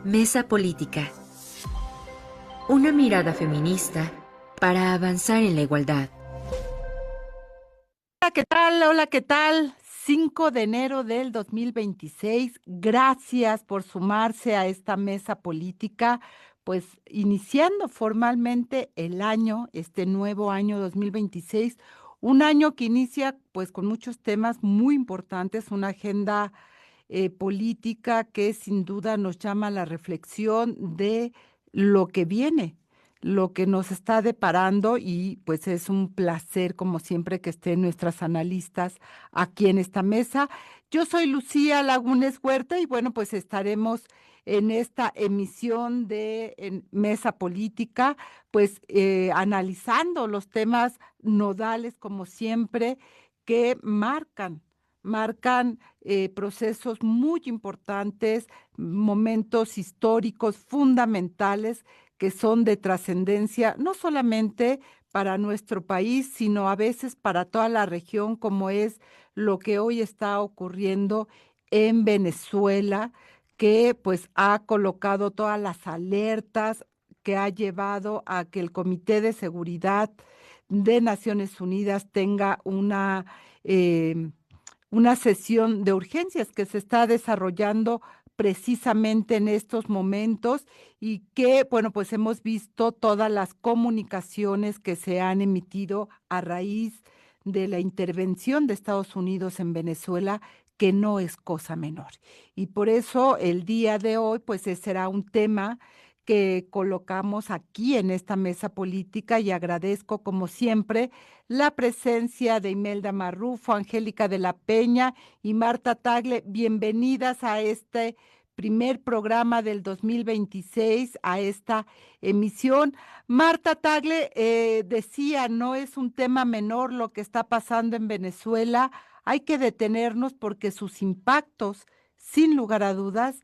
Mesa Política. Una mirada feminista para avanzar en la igualdad. Hola, ¿qué tal? Hola, ¿qué tal? 5 de enero del 2026. Gracias por sumarse a esta mesa política, pues iniciando formalmente el año, este nuevo año 2026, un año que inicia pues con muchos temas muy importantes, una agenda política que sin duda nos llama a la reflexión de lo que viene, lo que nos está deparando y pues es un placer como siempre que estén nuestras analistas aquí en esta mesa. Yo soy Lucía Lagunes Huerta y bueno, pues estaremos en esta emisión de Mesa Política, pues analizando los temas nodales como siempre que marcan procesos muy importantes, momentos históricos fundamentales que son de trascendencia, no solamente para nuestro país, sino a veces para toda la región, como es lo que hoy está ocurriendo en Venezuela, que pues ha colocado todas las alertas, que ha llevado a que el Comité de Seguridad de Naciones Unidas tenga eh, una sesión de urgencias que se está desarrollando precisamente en estos momentos y que, bueno, pues hemos visto todas las comunicaciones que se han emitido a raíz de la intervención de Estados Unidos en Venezuela, que no es cosa menor. Y por eso el día de hoy, pues será un tema que colocamos aquí en esta mesa política y agradezco como siempre la presencia de Imelda Marrufo, Angélica de la Peña y Marta Tagle. Bienvenidas a este primer programa del 2026, a esta emisión. Marta Tagle decía, no es un tema menor lo que está pasando en Venezuela, hay que detenernos porque sus impactos, sin lugar a dudas,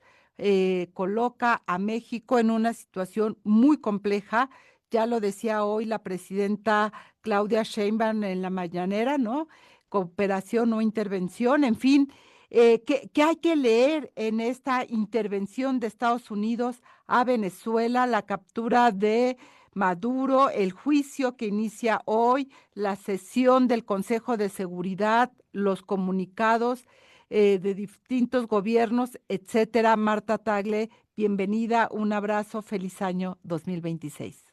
coloca a México en una situación muy compleja. Ya lo decía hoy la presidenta Claudia Sheinbaum en la mañanera, ¿no? Cooperación o intervención, en fin, ¿qué hay que leer en esta intervención de Estados Unidos a Venezuela, la captura de Maduro, el juicio que inicia hoy, la sesión del Consejo de Seguridad, los comunicados de distintos gobiernos, etcétera? Marta Tagle, bienvenida, un abrazo, feliz año 2026.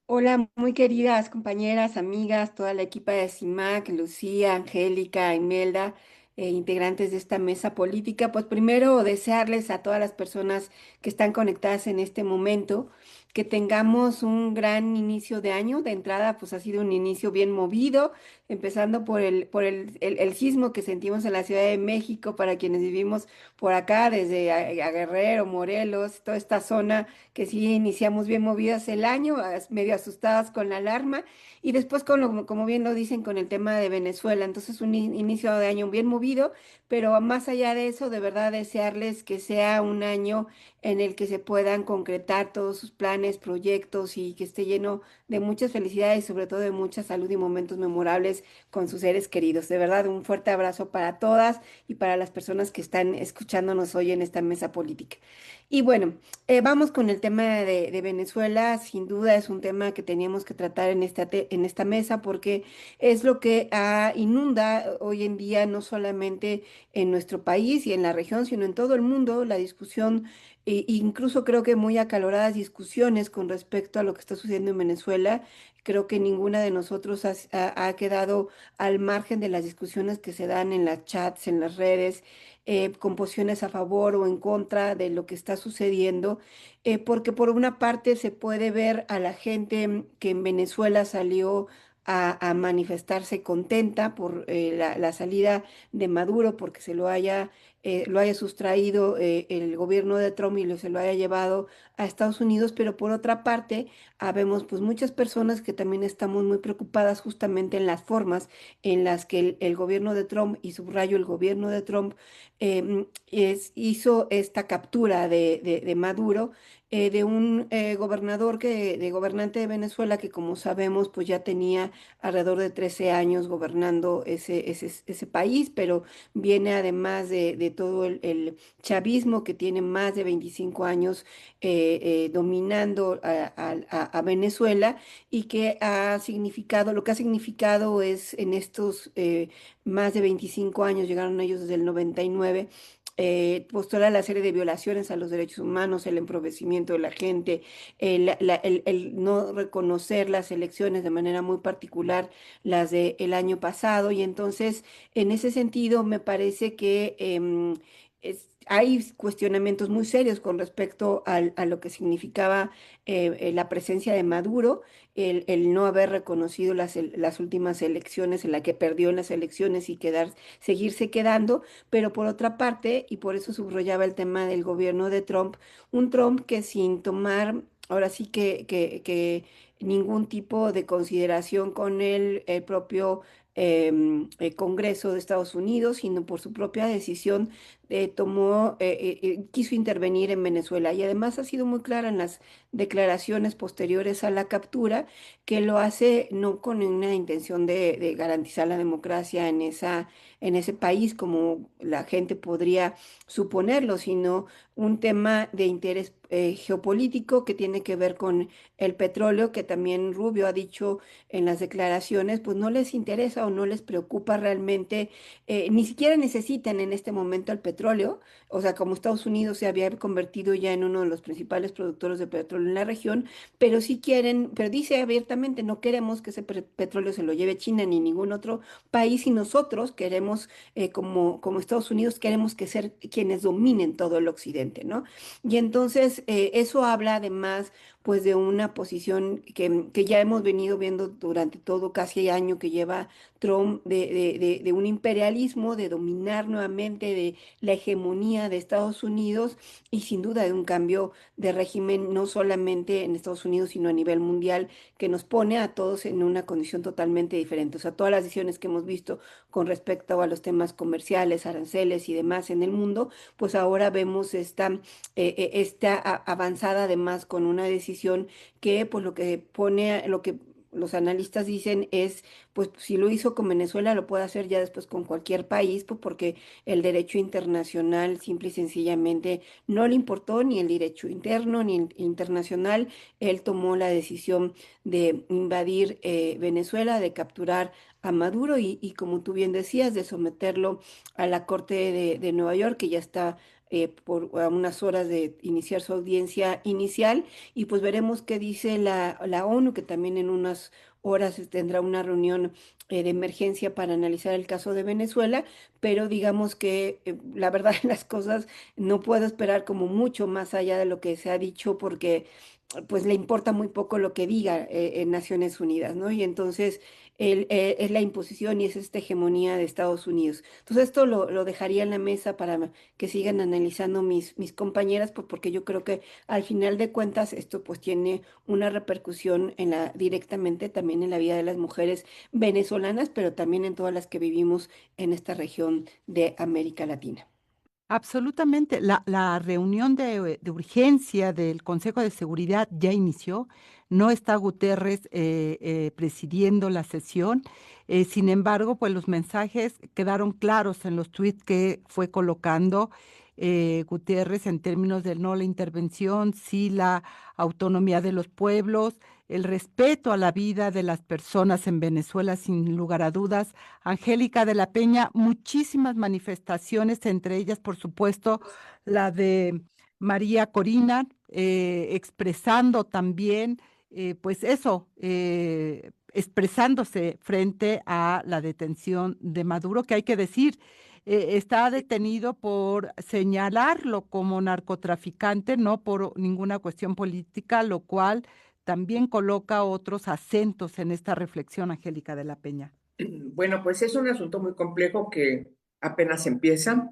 Hola, muy queridas compañeras, amigas, toda la equipa de CIMAC, Lucía, Angélica, Imelda, integrantes de esta mesa política. Pues primero desearles a todas las personas que están conectadas en este momento que tengamos un gran inicio de año. De entrada, pues ha sido un inicio bien movido, empezando por el sismo que sentimos en la Ciudad de México para quienes vivimos por acá, desde a Guerrero, Morelos, toda esta zona que sí iniciamos bien movidas el año, medio asustadas con la alarma, y después como bien lo dicen, con el tema de Venezuela. Entonces un inicio de año bien movido, pero más allá de eso, de verdad desearles que sea un año en el que se puedan concretar todos sus planes, proyectos y que esté lleno de muchas felicidades y sobre todo de mucha salud y momentos memorables con sus seres queridos. De verdad, un fuerte abrazo para todas y para las personas que están escuchándonos hoy en esta mesa política. Y bueno, vamos con el tema de Venezuela. Sin duda es un tema que teníamos que tratar en esta mesa porque es lo que inunda hoy en día no solamente en nuestro país y en la región, sino en todo el mundo, la discusión, incluso creo que muy acaloradas discusiones con respecto a lo que está sucediendo en Venezuela. Creo que ninguna de nosotros ha quedado al margen de las discusiones que se dan en las chats, en las redes, con posiciones a favor o en contra de lo que está sucediendo, porque por una parte se puede ver a la gente que en Venezuela salió a manifestarse contenta por la salida de Maduro, porque lo haya sustraído el gobierno de Trump y se lo haya llevado a Estados Unidos, pero por otra parte, habemos pues muchas personas que también estamos muy preocupadas justamente en las formas en las que el gobierno de Trump, y subrayo el gobierno de Trump, hizo esta captura de Maduro, de un gobernante de Venezuela que, como sabemos, pues ya tenía alrededor de 13 años gobernando ese país, pero viene además de todo el chavismo que tiene más de 25 años dominando a Venezuela y que ha significado, lo que ha significado es en estos más de 25 años, llegaron ellos desde el 99, pues toda la serie de violaciones a los derechos humanos, el empobrecimiento de la gente, el no reconocer las elecciones de manera muy particular, las del año pasado. Y entonces, en ese sentido, me parece que hay cuestionamientos muy serios con respecto a lo que significaba la presencia de Maduro, el no haber reconocido las últimas elecciones, en la que perdió en las elecciones y seguirse quedando, pero por otra parte, y por eso subrayaba el tema del gobierno de Trump, un Trump que sin tomar, ahora sí que ningún tipo de consideración con el propio Congreso de Estados Unidos, sino por su propia decisión, quiso intervenir en Venezuela. Y además ha sido muy clara en las declaraciones posteriores a la captura, que lo hace no con una intención de garantizar la democracia en ese país, como la gente podría suponerlo, sino un tema de interés geopolítico que tiene que ver con el petróleo, que también Rubio ha dicho en las declaraciones, pues no les interesa o no les preocupa realmente, ni siquiera necesitan en este momento el petróleo. O sea, como Estados Unidos se había convertido ya en uno de los principales productores de petróleo en la región, pero sí quieren, pero dice abiertamente, no queremos que ese petróleo se lo lleve China ni ningún otro país, y nosotros queremos, como Estados Unidos, queremos que ser quienes dominen todo el occidente, ¿no? Y entonces eso habla además pues de una posición que ya hemos venido viendo durante todo casi año que lleva Trump, de un imperialismo, de dominar nuevamente, de la hegemonía de Estados Unidos, y sin duda de un cambio de régimen no solamente en Estados Unidos, sino a nivel mundial, que nos pone a todos en una condición totalmente diferente. O sea, todas las decisiones que hemos visto con respecto a los temas comerciales, aranceles y demás en el mundo, pues ahora vemos esta avanzada además con una decisión que pues lo que pone, lo que los analistas dicen es, pues si lo hizo con Venezuela, lo puede hacer ya después con cualquier país, pues porque el derecho internacional simple y sencillamente no le importó, ni el derecho interno ni el internacional. Él tomó la decisión de invadir Venezuela, de capturar a Maduro y como tú bien decías, de someterlo a la Corte de Nueva York, que ya está a unas horas de iniciar su audiencia inicial. Y pues veremos qué dice la ONU, que también en unas horas tendrá una reunión de emergencia para analizar el caso de Venezuela, pero digamos que la verdad las cosas no puedo esperar como mucho más allá de lo que se ha dicho, porque pues le importa muy poco lo que diga en Naciones Unidas, ¿no? Y entonces es la imposición y es esta hegemonía de Estados Unidos. Entonces esto lo dejaría en la mesa para que sigan analizando mis compañeras, pues porque yo creo que al final de cuentas esto pues tiene una repercusión directamente también en la vida de las mujeres venezolanas, pero también en todas las que vivimos en esta región de América Latina. Absolutamente. La reunión de urgencia del Consejo de Seguridad ya inició. No está Guterres presidiendo la sesión. Sin embargo, pues los mensajes quedaron claros en los tweets que fue colocando Guterres en términos de no la intervención, sí la autonomía de los pueblos, el respeto a la vida de las personas en Venezuela, sin lugar a dudas. Angélica de la Peña, muchísimas manifestaciones, entre ellas, por supuesto, la de María Corina, expresando también, pues eso, expresándose frente a la detención de Maduro, que hay que decir, está detenido por señalarlo como narcotraficante, no por ninguna cuestión política, lo cual también coloca otros acentos en esta reflexión, Angélica de la Peña. Bueno, pues es un asunto muy complejo que apenas empieza.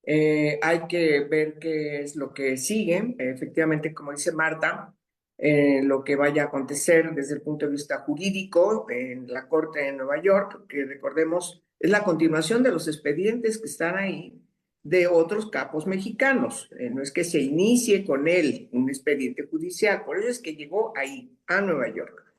Hay que ver qué es lo que sigue. Efectivamente, como dice Marta, lo que vaya a acontecer desde el punto de vista jurídico en la Corte de Nueva York, que recordemos es la continuación de los expedientes que están ahí de otros capos mexicanos. No es que se inicie con él un expediente judicial, por eso es que llegó ahí, a Nueva York.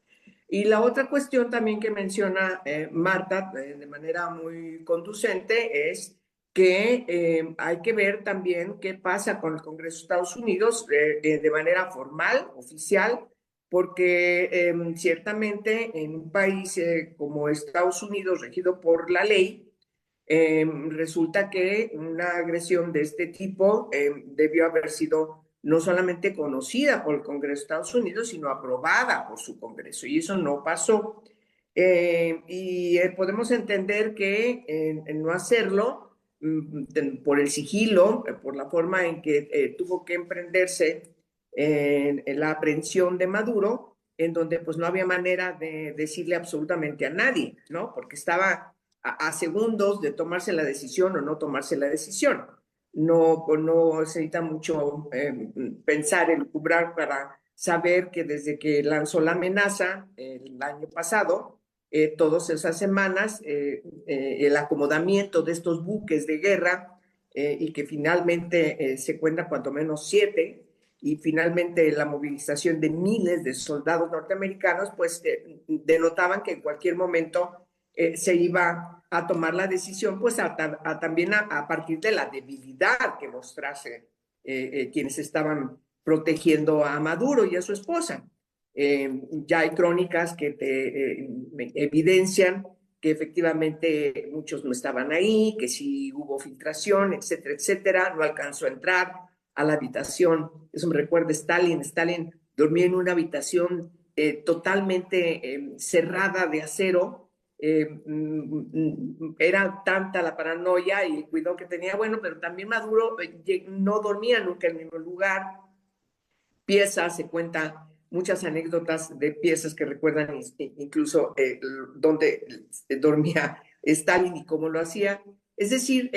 Y la otra cuestión también que menciona Marta de manera muy conducente es que hay que ver también qué pasa con el Congreso de Estados Unidos de manera formal, oficial, porque ciertamente en un país como Estados Unidos, regido por la ley, resulta que una agresión de este tipo debió haber sido no solamente conocida por el Congreso de Estados Unidos, sino aprobada por su Congreso, y eso no pasó. Podemos entender que en no hacerlo, por el sigilo, por la forma en que tuvo que emprenderse en la aprehensión de Maduro, en donde pues no había manera de decirle absolutamente a nadie, ¿no? Porque estaba a segundos de tomarse la decisión o no tomarse la decisión. No, no se necesita mucho pensar, elucubrar para saber que desde que lanzó la amenaza el año pasado, todas esas semanas, el acomodamiento de estos buques de guerra y que finalmente se cuenta cuanto menos 7, y finalmente la movilización de miles de soldados norteamericanos, pues denotaban que en cualquier momento se iba a tomar la decisión, pues también a partir de la debilidad que mostrase quienes estaban protegiendo a Maduro y a su esposa. Ya hay crónicas que te evidencian que efectivamente muchos no estaban ahí, que sí hubo filtración, etcétera, etcétera. No alcanzó a entrar a la habitación. Eso me recuerda a Stalin. Stalin dormía en una habitación totalmente cerrada de acero. Era tanta la paranoia y el cuidado que tenía. Bueno, pero también Maduro no dormía nunca en el mismo lugar. Piezas, se cuenta muchas anécdotas de piezas que recuerdan incluso dónde dormía Stalin y cómo lo hacía. Es decir,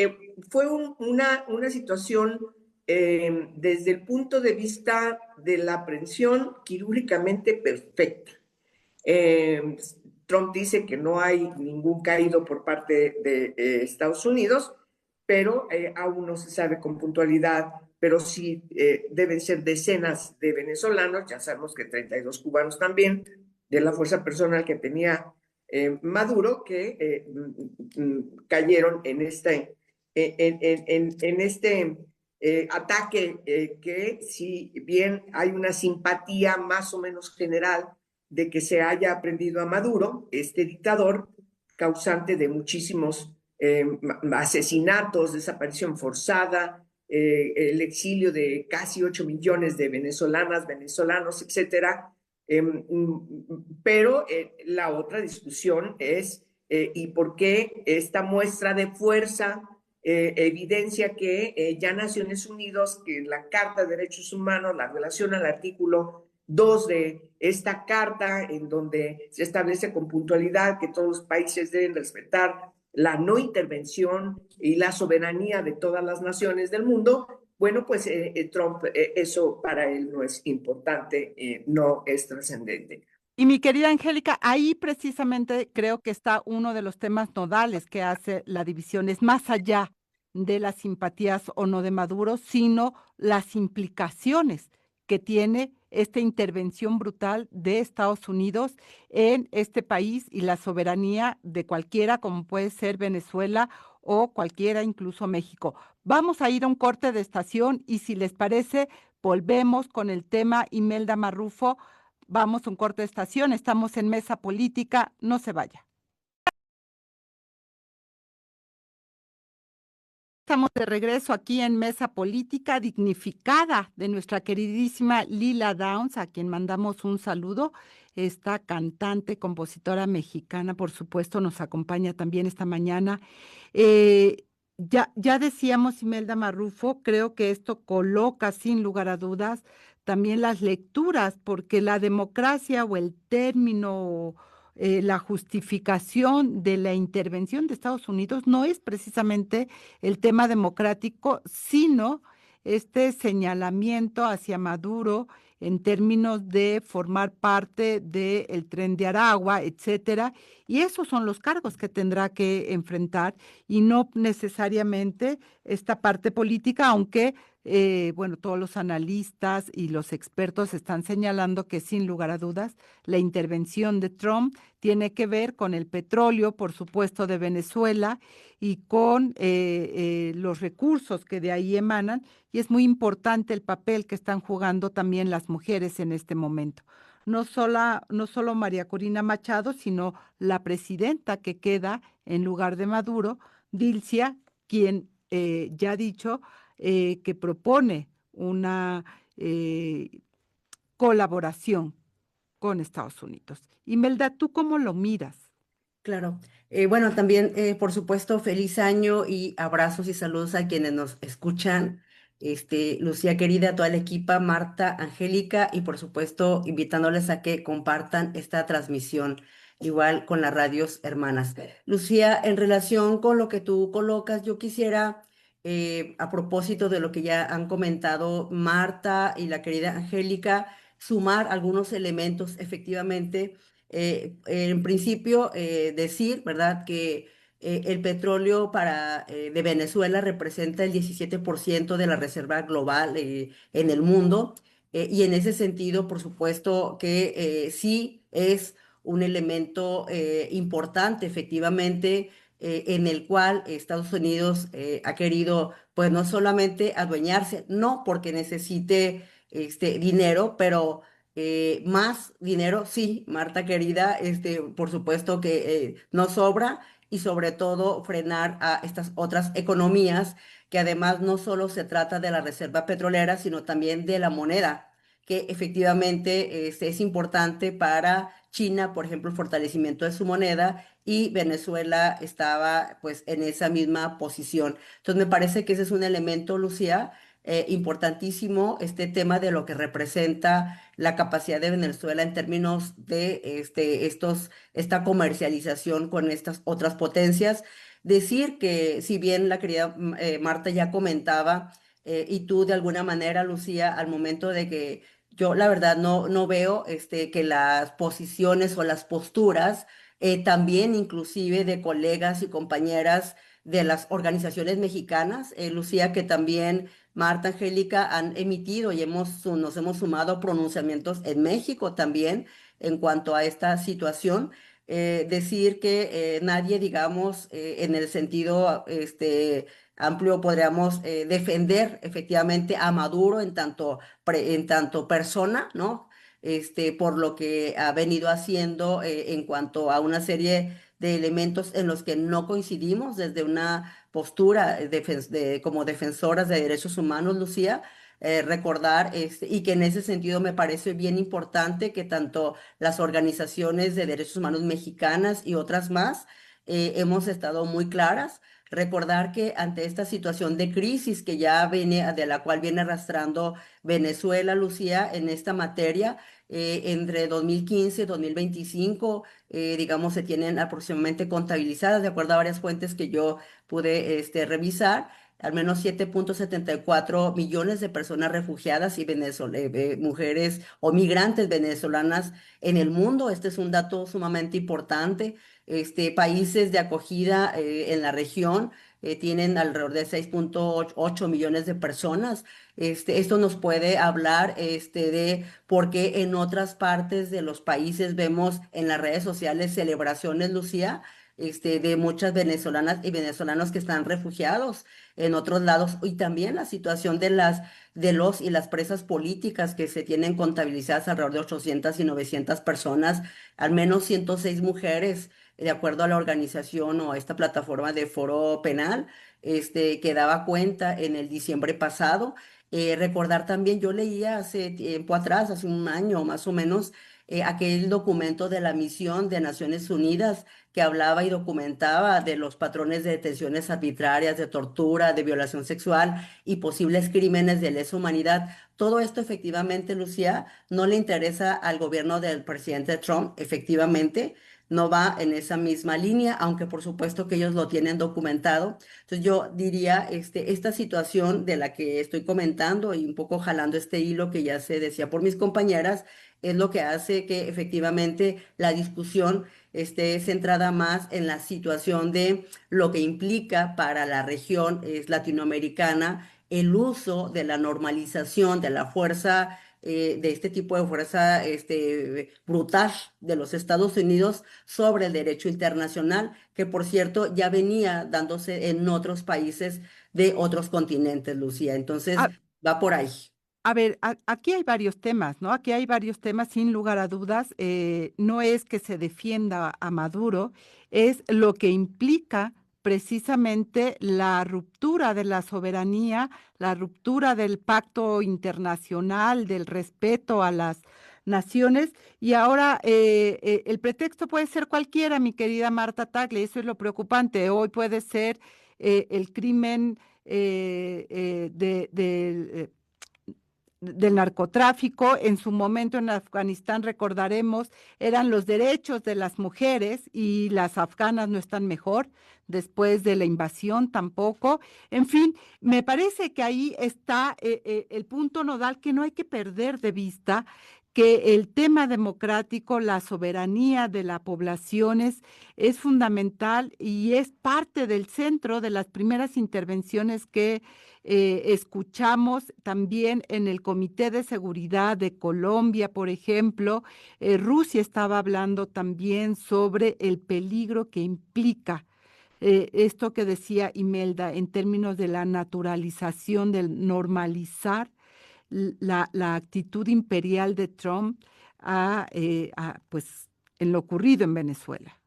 fue una situación desde el punto de vista de la aprehensión quirúrgicamente perfecta. Trump dice que no hay ningún caído por parte de Estados Unidos, pero aún no se sabe con puntualidad, pero sí deben ser decenas de venezolanos, ya sabemos que 32 cubanos también, de la fuerza personal que tenía Maduro, que cayeron en este ataque que, si bien hay una simpatía más o menos general de que se haya aprendido a Maduro, este dictador causante de muchísimos asesinatos, desaparición forzada, el exilio de casi 8 millones de venezolanas, venezolanos, etcétera. Pero la otra discusión es ¿y por qué esta muestra de fuerza evidencia que ya Naciones Unidas, que en la Carta de Derechos Humanos, la violación al artículo 2 de esta carta, en donde se establece con puntualidad que todos los países deben respetar la no intervención y la soberanía de todas las naciones del mundo? Bueno, pues Trump, eso para él no es importante, no es trascendente. Y mi querida Angélica, ahí precisamente creo que está uno de los temas nodales que hace la división. Es más allá de las simpatías o no de Maduro, sino las implicaciones que tiene esta intervención brutal de Estados Unidos en este país y la soberanía de cualquiera, como puede ser Venezuela o cualquiera, incluso México. Vamos a ir a un corte de estación y, si les parece, volvemos con el tema Imelda Marrufo. Vamos a un corte de estación, estamos en Mesa Política, no se vaya. Estamos de regreso aquí en Mesa Política Dignificada de nuestra queridísima Lila Downs, a quien mandamos un saludo. Esta cantante, compositora mexicana, por supuesto, nos acompaña también esta mañana. Ya decíamos, Imelda Marrufo, creo que esto coloca sin lugar a dudas también las lecturas, porque la democracia o el término, la justificación de la intervención de Estados Unidos no es precisamente el tema democrático, sino este señalamiento hacia Maduro en términos de formar parte del Tren de Aragua, etcétera, y esos son los cargos que tendrá que enfrentar y no necesariamente esta parte política, aunque bueno, todos los analistas y los expertos están señalando que sin lugar a dudas la intervención de Trump tiene que ver con el petróleo, por supuesto, de Venezuela y con los recursos que de ahí emanan. Y es muy importante el papel que están jugando también las mujeres en este momento. No solo María Corina Machado, sino la presidenta que queda en lugar de Maduro, Dilcia, quien ya ha dicho que propone una colaboración con Estados Unidos. Imelda, ¿tú cómo lo miras? Claro. Bueno, también, por supuesto, feliz año y abrazos y saludos a quienes nos escuchan. Lucía querida, a toda la equipa, Marta, Angélica, y por supuesto, invitándoles a que compartan esta transmisión, igual con las radios hermanas. Lucía, en relación con lo que tú colocas, yo quisiera, a propósito de lo que ya han comentado Marta y la querida Angélica, sumar algunos elementos, efectivamente en principio, decir, ¿verdad?, que el petróleo de Venezuela representa el 17% de la reserva global en el mundo. Y en ese sentido, por supuesto que sí es un elemento importante, efectivamente, en el cual Estados Unidos ha querido, pues no solamente adueñarse, no porque necesite dinero, pero más dinero, sí, Marta querida, por supuesto que no sobra y sobre todo frenar a estas otras economías que además no solo se trata de la reserva petrolera, sino también de la moneda, que efectivamente es importante para China, por ejemplo, el fortalecimiento de su moneda y Venezuela estaba pues en esa misma posición. Entonces me parece que ese es un elemento, Lucía, importantísimo este tema de lo que representa la capacidad de Venezuela en términos de esta comercialización con estas otras potencias. Decir que si bien la querida Marta ya comentaba, y tú de alguna manera, Lucía, al momento de que yo la verdad no veo que las posiciones o las posturas, también inclusive de colegas y compañeras de las organizaciones mexicanas, Lucía, que también Marta, Angélica, han emitido y nos hemos sumado a pronunciamientos en México también en cuanto a esta situación. Decir que nadie, digamos, en el sentido amplio, podríamos defender efectivamente a Maduro en tanto persona, ¿no? Por lo que ha venido haciendo en cuanto a una serie de elementos en los que no coincidimos desde una postura como defensoras de derechos humanos, Lucía. Recordar y que en ese sentido me parece bien importante que tanto las organizaciones de derechos humanos mexicanas y otras más hemos estado muy claras. Recordar que ante esta situación de crisis que ya viene, de la cual viene arrastrando Venezuela, Lucía, en esta materia, entre 2015 y 2025, digamos, se tienen aproximadamente contabilizadas, de acuerdo a varias fuentes que yo pude revisar, al menos 7,74 millones de personas refugiadas y mujeres o migrantes venezolanas en el mundo. Este es un dato sumamente importante. Países de acogida en la región tienen alrededor de 6,8 millones de personas. Esto nos puede hablar de por qué en otras partes de los países vemos en las redes sociales celebraciones, Lucía, de muchas venezolanas y venezolanos que están refugiados en otros lados, y también la situación de los y las presas políticas que se tienen contabilizadas alrededor de 800 y 900 personas, al menos 106 mujeres, de acuerdo a la organización o a esta plataforma de Foro Penal, que daba cuenta en el diciembre pasado. Recordar también, yo leía hace tiempo atrás, hace un año más o menos, aquel documento de la misión de Naciones Unidas que hablaba y documentaba de los patrones de detenciones arbitrarias, de tortura, de violación sexual y posibles crímenes de lesa humanidad. Todo esto efectivamente, Lucía, no le interesa al gobierno del presidente Trump, efectivamente. No va en esa misma línea, aunque por supuesto que ellos lo tienen documentado. Entonces yo diría, esta situación de la que estoy comentando y un poco jalando este hilo que ya se decía por mis compañeras, es lo que hace que efectivamente la discusión esté centrada más en la situación de lo que implica para la región latinoamericana el uso de la normalización de la fuerza, de este tipo de fuerza brutal de los Estados Unidos sobre el derecho internacional, que por cierto ya venía dándose en otros países de otros continentes, Lucía. Entonces, va por ahí. A ver, aquí hay varios temas, ¿no? Aquí hay varios temas, sin lugar a dudas. No es que se defienda a Maduro, es lo que implica precisamente la ruptura de la soberanía, la ruptura del pacto internacional, del respeto a las naciones. Y ahora el pretexto puede ser cualquiera, mi querida Marta Tagle, eso es lo preocupante. Hoy puede ser el crimen del narcotráfico. En su momento en Afganistán, recordaremos, eran los derechos de las mujeres y las afganas no están mejor después de la invasión tampoco. En fin, me parece que ahí está el punto nodal que no hay que perder de vista, que el tema democrático, la soberanía de las poblaciones es fundamental y es parte del centro de las primeras intervenciones que escuchamos también en el Comité de Seguridad de Colombia, por ejemplo. Rusia estaba hablando también sobre el peligro que implica esto que decía Imelda en términos de la naturalización, del normalizar la actitud imperial de Trump pues, en lo ocurrido en Venezuela.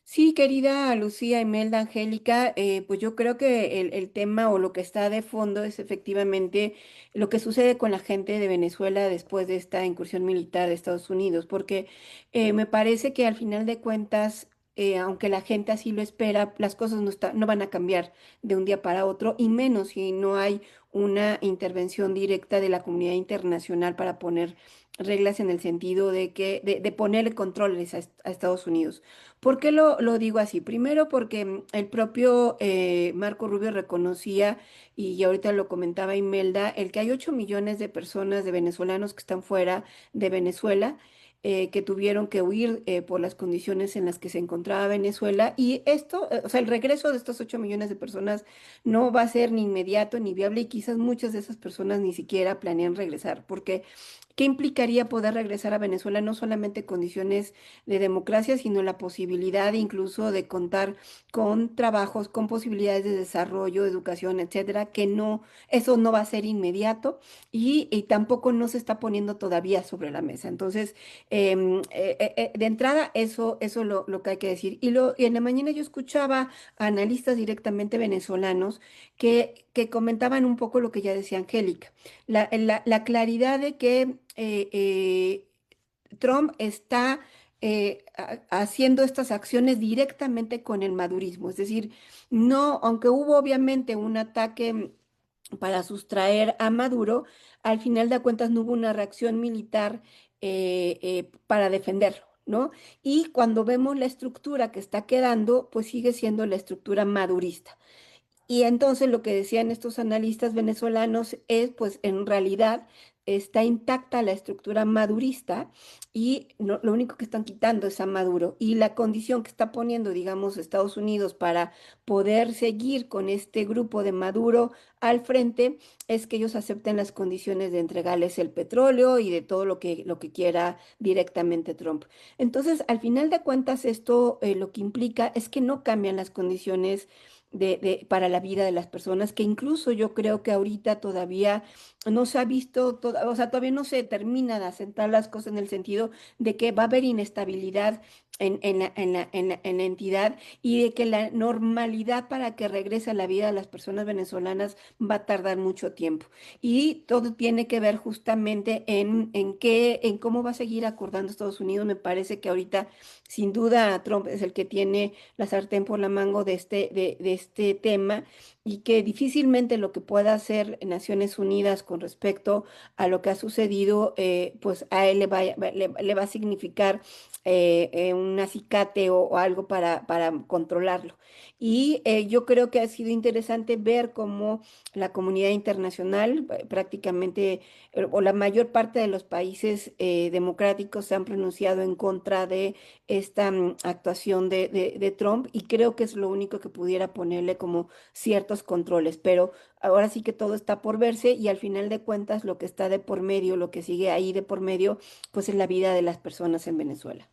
Sí, querida Lucía, Imelda, Angélica, pues yo creo que el tema o lo que está de fondo es efectivamente lo que sucede con la gente de Venezuela después de esta incursión militar de Estados Unidos, porque me parece que al final de cuentas, aunque la gente así lo espera, las cosas no van a cambiar de un día para otro, y menos si no hay una intervención directa de la comunidad internacional para poner reglas en el sentido de ponerle controles a Estados Unidos. ¿Por qué lo digo así? Primero porque el propio Marco Rubio reconocía, y ahorita lo comentaba Imelda, el que hay 8 millones de personas, de venezolanos que están fuera de Venezuela, que tuvieron que huir por las condiciones en las que se encontraba Venezuela. Y esto, o sea, el regreso de estos 8 millones de personas no va a ser ni inmediato ni viable, y quizás muchas de esas personas ni siquiera planean regresar, porque ¿qué implicaría poder regresar a Venezuela? No solamente condiciones de democracia, sino la posibilidad incluso de contar con trabajos, con posibilidades de desarrollo, educación, etcétera, que no, eso no va a ser inmediato, y tampoco no se está poniendo todavía sobre la mesa. Entonces, de entrada, eso lo que hay que decir. Y en la mañana yo escuchaba a analistas directamente venezolanos que comentaban un poco lo que ya decía Angélica, la claridad de que Trump está haciendo estas acciones directamente con el madurismo. Es decir, no, aunque hubo obviamente un ataque para sustraer a Maduro, al final de cuentas no hubo una reacción militar para defenderlo, ¿no? Y cuando vemos la estructura que está quedando, pues sigue siendo la estructura madurista. Y entonces lo que decían estos analistas venezolanos es, pues en realidad está intacta la estructura madurista, y lo único que están quitando es a Maduro. Y la condición que está poniendo, digamos, Estados Unidos para poder seguir con este grupo de Maduro al frente es que ellos acepten las condiciones de entregarles el petróleo y de todo lo que quiera directamente Trump. Entonces, al final de cuentas, esto lo que implica es que no cambian las condiciones para la vida de las personas, que incluso yo creo que ahorita todavía no se ha visto, o sea, todavía no se termina de asentar las cosas en el sentido de que va a haber inestabilidad en la entidad, y de que la normalidad para que regrese a la vida de las personas venezolanas va a tardar mucho tiempo. Y todo tiene que ver justamente en cómo va a seguir acordando Estados Unidos. Me parece que ahorita, sin duda, Trump es el que tiene la sartén por la mango de este tema, y que difícilmente lo que pueda hacer Naciones Unidas con respecto a lo que ha sucedido, pues a él le va a significar un acicate o algo para controlarlo. Y yo creo que ha sido interesante ver cómo la comunidad internacional, prácticamente, o la mayor parte de los países democráticos se han pronunciado en contra de esta actuación de Trump, y creo que es lo único que pudiera ponerle como cierto otros controles, pero ahora sí que todo está por verse y al final de cuentas lo que está de por medio, lo que sigue ahí de por medio, pues es la vida de las personas en Venezuela.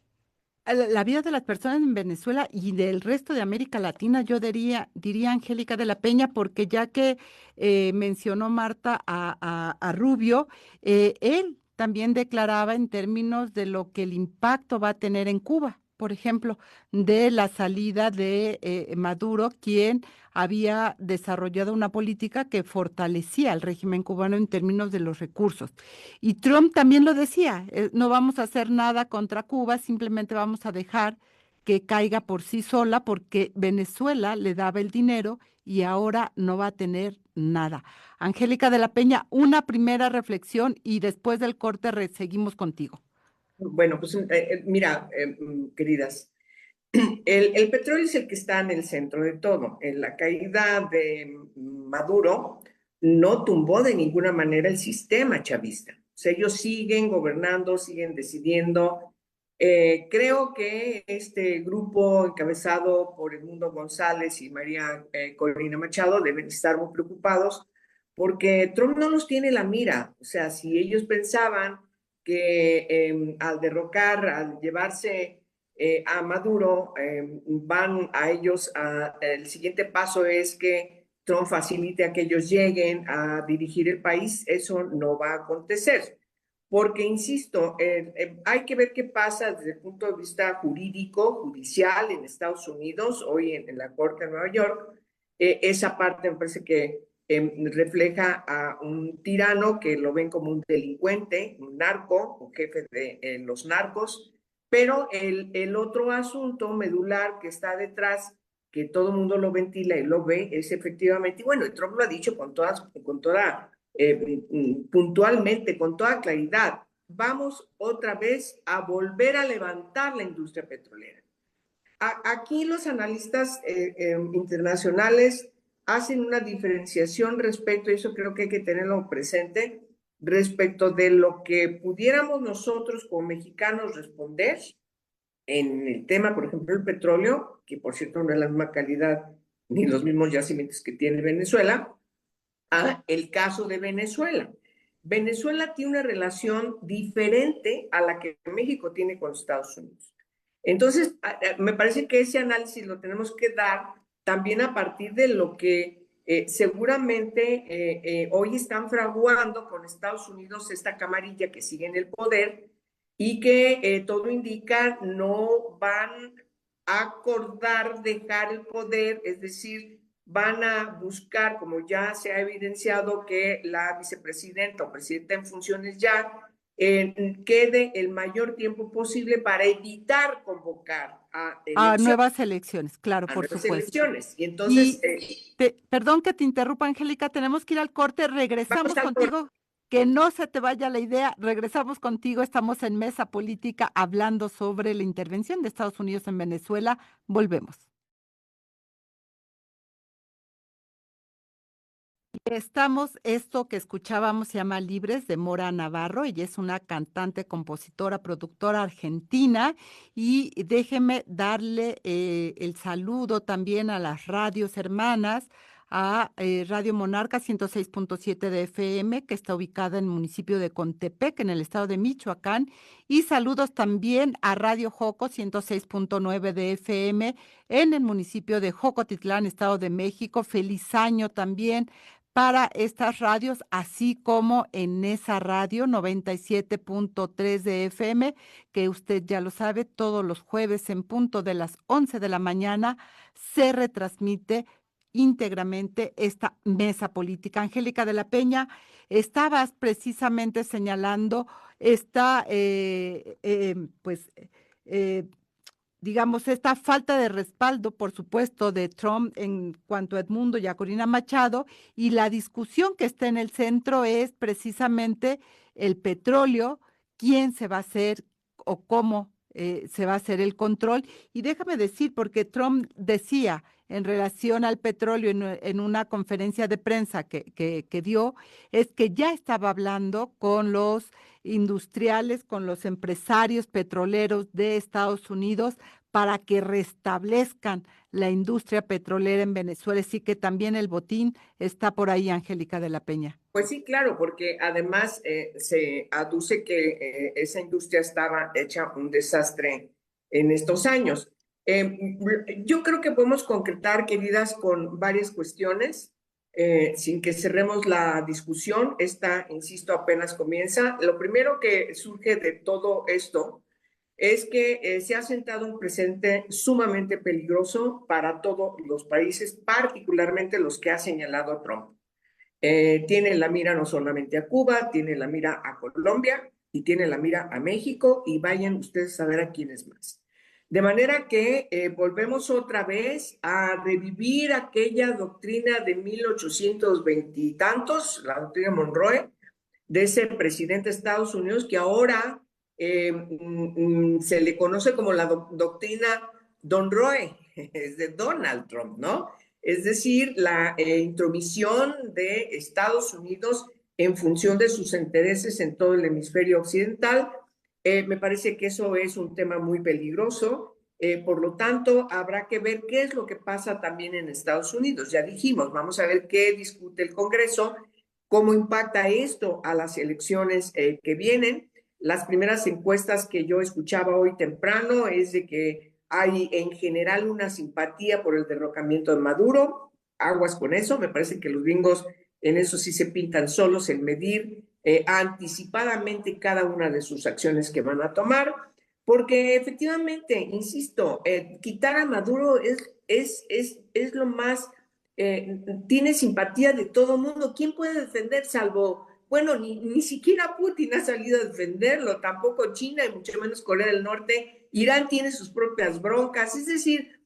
La vida de las personas en Venezuela y del resto de América Latina, yo diría Angélica de la Peña, porque ya que mencionó Marta a Rubio, él también declaraba en términos de lo que el impacto va a tener en Cuba, por ejemplo, de la salida de Maduro, quien había desarrollado una política que fortalecía al régimen cubano en términos de los recursos. Y Trump también lo decía, no vamos a hacer nada contra Cuba, simplemente vamos a dejar que caiga por sí sola porque Venezuela le daba el dinero y ahora no va a tener nada. Angélica de la Peña, una primera reflexión y después del corte seguimos contigo. Bueno, pues mira, queridas, el petróleo es el que está en el centro de todo. En la caída de Maduro no tumbó de ninguna manera el sistema chavista. O sea, ellos siguen gobernando, siguen decidiendo. Creo que este grupo encabezado por Edmundo González y María Corina Machado deben estar muy preocupados porque Trump no los tiene la mira. O sea, si ellos pensaban que al derrocar, al llevarse a Maduro, van a ellos, el siguiente paso es que Trump facilite a que ellos lleguen a dirigir el país. Eso no va a acontecer, porque, insisto, hay que ver qué pasa desde el punto de vista jurídico, judicial en Estados Unidos, hoy en la Corte de Nueva York. Esa parte me parece que refleja a un tirano que lo ven como un delincuente, un narco, un jefe de los narcos, pero el otro asunto medular que está detrás, que todo el mundo lo ventila y lo ve, es efectivamente, y bueno, Trump lo ha dicho con toda puntualmente, con toda claridad, vamos otra vez a volver a levantar la industria petrolera. Aquí los analistas internacionales hacen una diferenciación respecto, y eso creo que hay que tenerlo presente, respecto de lo que pudiéramos nosotros como mexicanos responder en el tema, por ejemplo, el petróleo, que por cierto no es la misma calidad ni los mismos yacimientos que tiene Venezuela, a el caso de Venezuela. Venezuela tiene una relación diferente a la que México tiene con Estados Unidos. Entonces, me parece que ese análisis lo tenemos que dar también a partir de lo que seguramente hoy están fraguando con Estados Unidos esta camarilla que sigue en el poder y que todo indica no van a acordar dejar el poder, es decir, van a buscar, como ya se ha evidenciado, que la vicepresidenta o presidenta en funciones ya quede el mayor tiempo posible para evitar convocar A nuevas elecciones, claro, a por nuevas supuesto. elecciones. Y entonces, Y perdón que te interrumpa, Angélica, tenemos que ir al corte, vamos regresamos al corte. contigo, que no se te vaya la idea, regresamos contigo, estamos en Mesa Política hablando sobre la intervención de Estados Unidos en Venezuela, volvemos. Esto que escuchábamos se llama Libres de Mora Navarro. Ella es una cantante, compositora, productora argentina. Y déjeme darle el saludo también a las radios hermanas, a Radio Monarca 106.7 de FM, que está ubicada en el municipio de Contepec, en el estado de Michoacán. Y saludos también a Radio Joco 106.9 de FM, en el municipio de Jocotitlán, Estado de México. Feliz año también para estas radios, así como en esa radio 97.3 de FM, que usted ya lo sabe, todos los jueves en punto de las 11 de la mañana se retransmite íntegramente esta mesa política. Angélica de la Peña, estabas precisamente señalando esta, digamos, esta falta de respaldo, por supuesto, de Trump en cuanto a Edmundo y a Corina Machado, y la discusión que está en el centro es precisamente el petróleo, quién se va a hacer o cómo se va a hacer el control. Y déjame decir, porque Trump decía en relación al petróleo en una conferencia de prensa que dio, es que ya estaba hablando con los industriales, con los empresarios petroleros de Estados Unidos para que restablezcan la industria petrolera en Venezuela. Sí que también el botín está por ahí, Angélica de la Peña. Pues sí, claro, porque además se aduce que esa industria estaba hecha un desastre en estos años. Yo creo que podemos concretar, queridas, con varias cuestiones, sin que cerremos la discusión. Esta, insisto, apenas comienza. Lo primero que surge de todo esto es que se ha sentado un precedente sumamente peligroso para todos los países, particularmente los que ha señalado Trump. Tiene la mira no solamente a Cuba, tiene la mira a Colombia y tiene la mira a México, y vayan ustedes a ver a quiénes más. De manera que volvemos otra vez a revivir aquella doctrina de 1820 y tantos, la doctrina Monroe, de ese presidente de Estados Unidos que ahora se le conoce como la doctrina Don Roy, es de Donald Trump, ¿no? Es decir, la intromisión de Estados Unidos en función de sus intereses en todo el hemisferio occidental. Me parece que eso es un tema muy peligroso. Por lo tanto, habrá que ver qué es lo que pasa también en Estados Unidos. Ya dijimos, vamos a ver qué discute el Congreso, cómo impacta esto a las elecciones que vienen. Las primeras encuestas que yo escuchaba hoy temprano es de que hay en general una simpatía por el derrocamiento de Maduro. Aguas con eso, me parece que los gringos en eso sí se pintan solos, en medir anticipadamente cada una de sus acciones que van a tomar, porque efectivamente, insisto, quitar a Maduro es lo más, tiene simpatía de todo mundo. ¿Quién puede defender salvo, bueno, ni siquiera Putin ha salido a defenderlo, tampoco China y mucho menos Corea del Norte? Irán tiene sus propias broncas, es decir,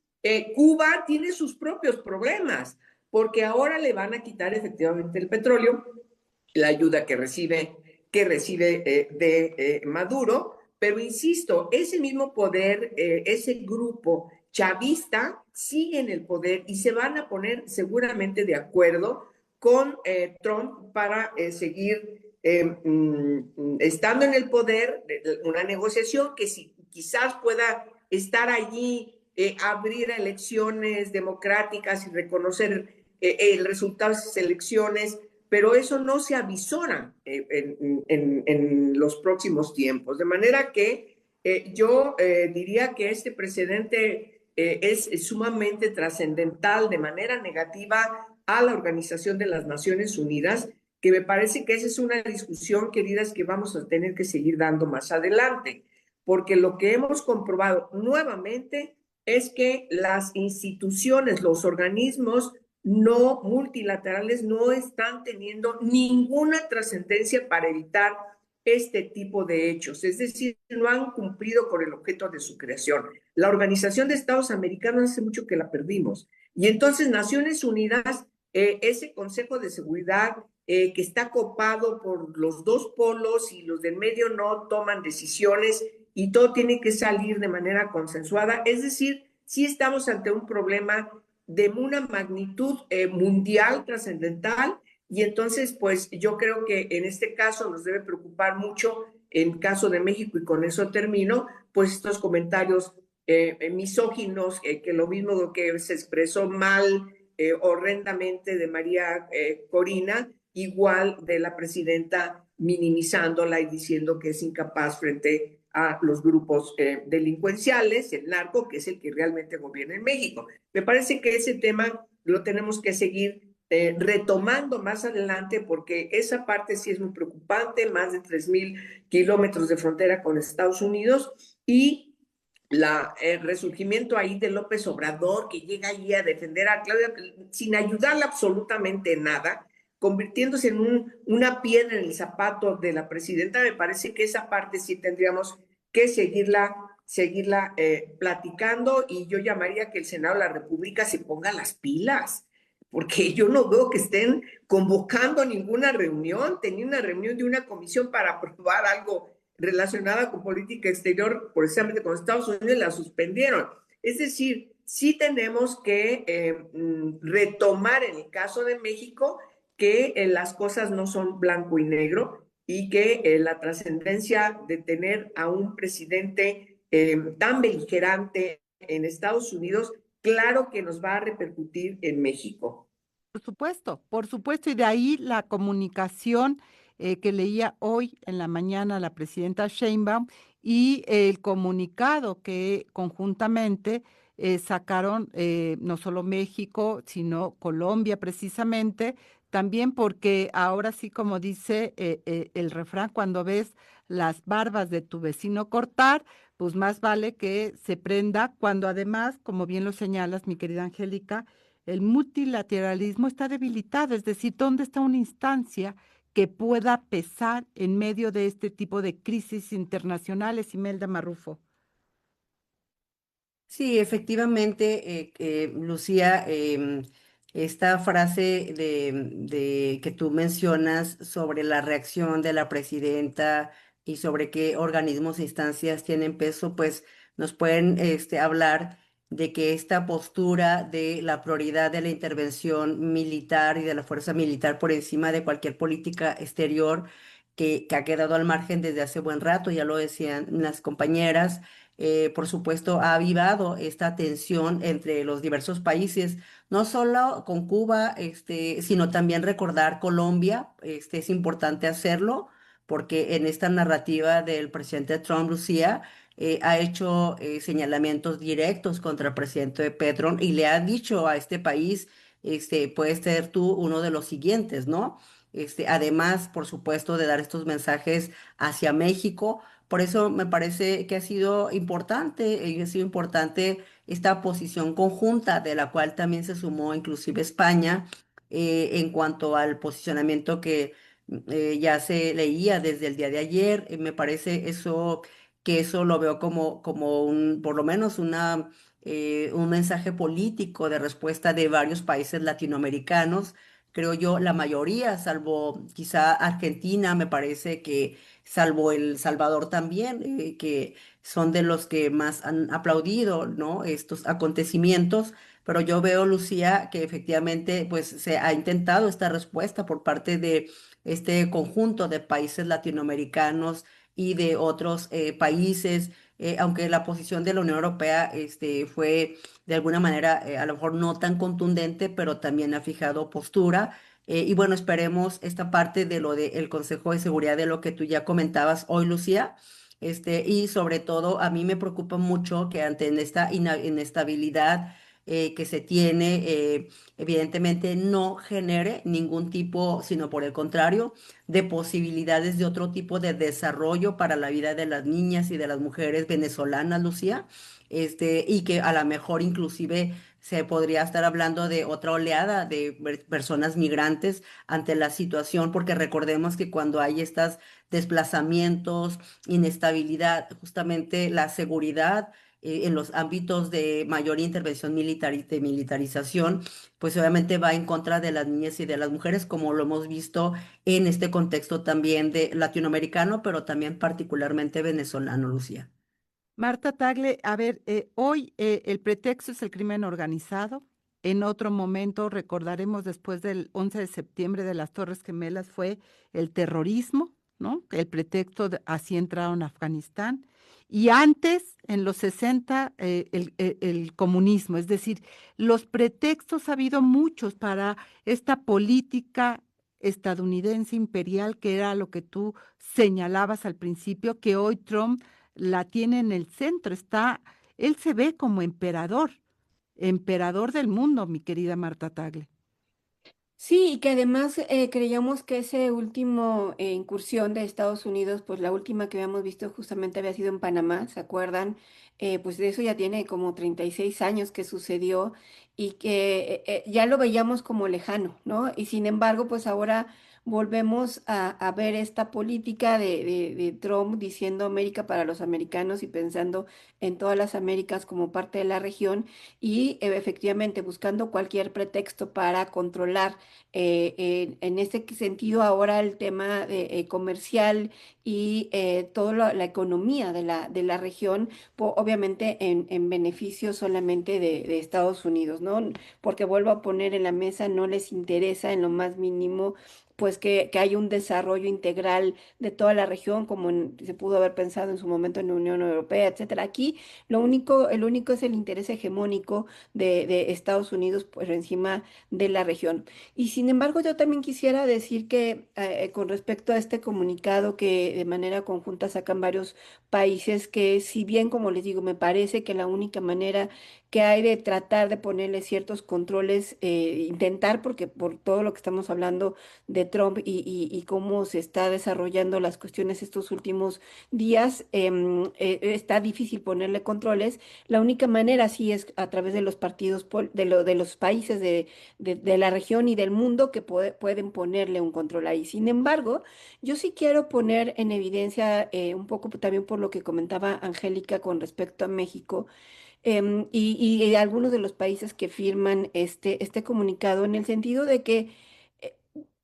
Cuba tiene sus propios problemas, porque ahora le van a quitar efectivamente el petróleo, la ayuda que recibe de Maduro, pero insisto, ese mismo poder, ese grupo chavista sigue en el poder y se van a poner seguramente de acuerdo con Trump para seguir estando en el poder, una negociación que si, quizás pueda estar allí, abrir elecciones democráticas y reconocer el resultado de esas elecciones, pero eso no se avisora en los próximos tiempos. De manera que yo diría que este precedente es sumamente trascendental de manera negativa a la Organización de las Naciones Unidas, que me parece que esa es una discusión, queridas, que vamos a tener que seguir dando más adelante, porque lo que hemos comprobado nuevamente es que las instituciones, los organismos no multilaterales no están teniendo ninguna trascendencia para evitar este tipo de hechos, es decir, no han cumplido con el objeto de su creación. La Organización de Estados Americanos hace mucho que la perdimos, y entonces Naciones Unidas, ese Consejo de Seguridad que está copado por los dos polos y los del medio no toman decisiones y todo tiene que salir de manera consensuada, es decir, sí estamos ante un problema de una magnitud mundial, trascendental, y entonces pues yo creo que en este caso nos debe preocupar mucho, en caso de México, y con eso termino, pues estos comentarios misóginos, que lo mismo que se expresó mal, horrendamente de María Corina, igual de la presidenta minimizándola y diciendo que es incapaz frente a los grupos delincuenciales, el narco, que es el que realmente gobierna en México. Me parece que ese tema lo tenemos que seguir retomando más adelante, porque esa parte sí es muy preocupante, más de 3,000 kilómetros de frontera con Estados Unidos, y el resurgimiento ahí de López Obrador, que llega ahí a defender a Claudia sin ayudarle absolutamente nada, convirtiéndose en una piedra en el zapato de la presidenta. Me parece que esa parte sí tendríamos que seguirla platicando, y yo llamaría que el Senado de la República se ponga las pilas, porque yo no veo que estén convocando ninguna reunión. Tenía una reunión de una comisión para aprobar algo relacionada con política exterior, precisamente con Estados Unidos, y la suspendieron. Es decir, sí tenemos que retomar en el caso de México que las cosas no son blanco y negro, y que la trascendencia de tener a un presidente tan beligerante en Estados Unidos, claro que nos va a repercutir en México. Por supuesto, y de ahí la comunicación que leía hoy en la mañana la presidenta Sheinbaum y el comunicado que conjuntamente sacaron no solo México, sino Colombia precisamente, también porque ahora sí, como dice el refrán, cuando ves las barbas de tu vecino cortar, pues más vale que se prenda, cuando además, como bien lo señalas, mi querida Angélica, el multilateralismo está debilitado, es decir, ¿dónde está una instancia que pueda pesar en medio de este tipo de crisis internacionales, Imelda Marrufo? Sí, efectivamente, Lucía, esta frase que tú mencionas sobre la reacción de la presidenta y sobre qué organismos e instancias tienen peso, pues nos pueden hablar de que esta postura de la prioridad de la intervención militar y de la fuerza militar por encima de cualquier política exterior que ha quedado al margen desde hace buen rato, ya lo decían las compañeras, por supuesto, ha avivado esta tensión entre los diversos países, no solo con Cuba, sino también recordar Colombia, es importante hacerlo, porque en esta narrativa del presidente Trump, Lucía, ha hecho señalamientos directos contra el presidente Petro y le ha dicho a este país, puedes ser tú uno de los siguientes, ¿no? Además, por supuesto, de dar estos mensajes hacia México. Por eso me parece que ha sido importante esta posición conjunta de la cual también se sumó inclusive España en cuanto al posicionamiento que ya se leía desde el día de ayer. Me parece eso lo veo como por lo menos un mensaje político de respuesta de varios países latinoamericanos. Creo yo, la mayoría, salvo quizá Argentina, me parece que salvo El Salvador también, que son de los que más han aplaudido, ¿no? Estos acontecimientos, pero yo veo, Lucía, que efectivamente, pues, se ha intentado esta respuesta por parte de este conjunto de países latinoamericanos y de otros países, aunque la posición de la Unión Europea, fue de alguna manera, a lo mejor no tan contundente, pero también ha fijado postura. Y bueno, esperemos esta parte de lo del Consejo de Seguridad, de lo que tú ya comentabas hoy, Lucía. Y sobre todo, a mí me preocupa mucho que ante esta inestabilidad que se tiene, evidentemente no genere ningún tipo, sino por el contrario, de posibilidades de otro tipo de desarrollo para la vida de las niñas y de las mujeres venezolanas, Lucía. Y que a lo mejor inclusive se podría estar hablando de otra oleada de personas migrantes ante la situación, porque recordemos que cuando hay estos desplazamientos, inestabilidad, justamente la seguridad en los ámbitos de mayor intervención militar y de militarización, pues obviamente va en contra de las niñas y de las mujeres, como lo hemos visto en este contexto también de latinoamericano, pero también particularmente venezolano, Lucía. Marta Tagle, a ver, hoy el pretexto es el crimen organizado. En otro momento recordaremos después del 11 de septiembre de las Torres Gemelas fue el terrorismo, ¿no? El pretexto así entraron a Afganistán. Y antes, en los 60, el comunismo. Es decir, los pretextos ha habido muchos para esta política estadounidense imperial, que era lo que tú señalabas al principio, que hoy Trump la tiene en el centro, él se ve como emperador, emperador del mundo, mi querida Marta Tagle. Sí, y que además creíamos que ese último incursión de Estados Unidos, pues la última que habíamos visto justamente había sido en Panamá, ¿se acuerdan? Pues de eso ya tiene como 36 años que sucedió y que ya lo veíamos como lejano, ¿no? Y sin embargo, pues ahora volvemos a ver esta política de Trump diciendo América para los americanos y pensando en todas las Américas como parte de la región y efectivamente buscando cualquier pretexto para controlar en ese sentido, ahora el tema comercial y toda la economía de la región, obviamente en beneficio solamente de Estados Unidos, ¿no? Porque vuelvo a poner en la mesa, no les interesa en lo más mínimo pues que haya un desarrollo integral de toda la región, como se pudo haber pensado en su momento en la Unión Europea, etcétera. Aquí el único es el interés hegemónico de Estados Unidos por encima de la región. Y sin embargo, yo también quisiera decir que con respecto a este comunicado que de manera conjunta sacan varios países, que si bien, como les digo, me parece que la única manera que hay de tratar de ponerle ciertos controles, intentar, porque por todo lo que estamos hablando de Trump y cómo se está desarrollando las cuestiones estos últimos días, está difícil ponerle controles. La única manera sí es a través de los partidos, de los países de la región y del mundo que pueden ponerle un control ahí. Sin embargo, yo sí quiero poner en evidencia un poco también por lo que comentaba Angélica con respecto a México, y algunos de los países que firman este comunicado, en el sentido de que eh,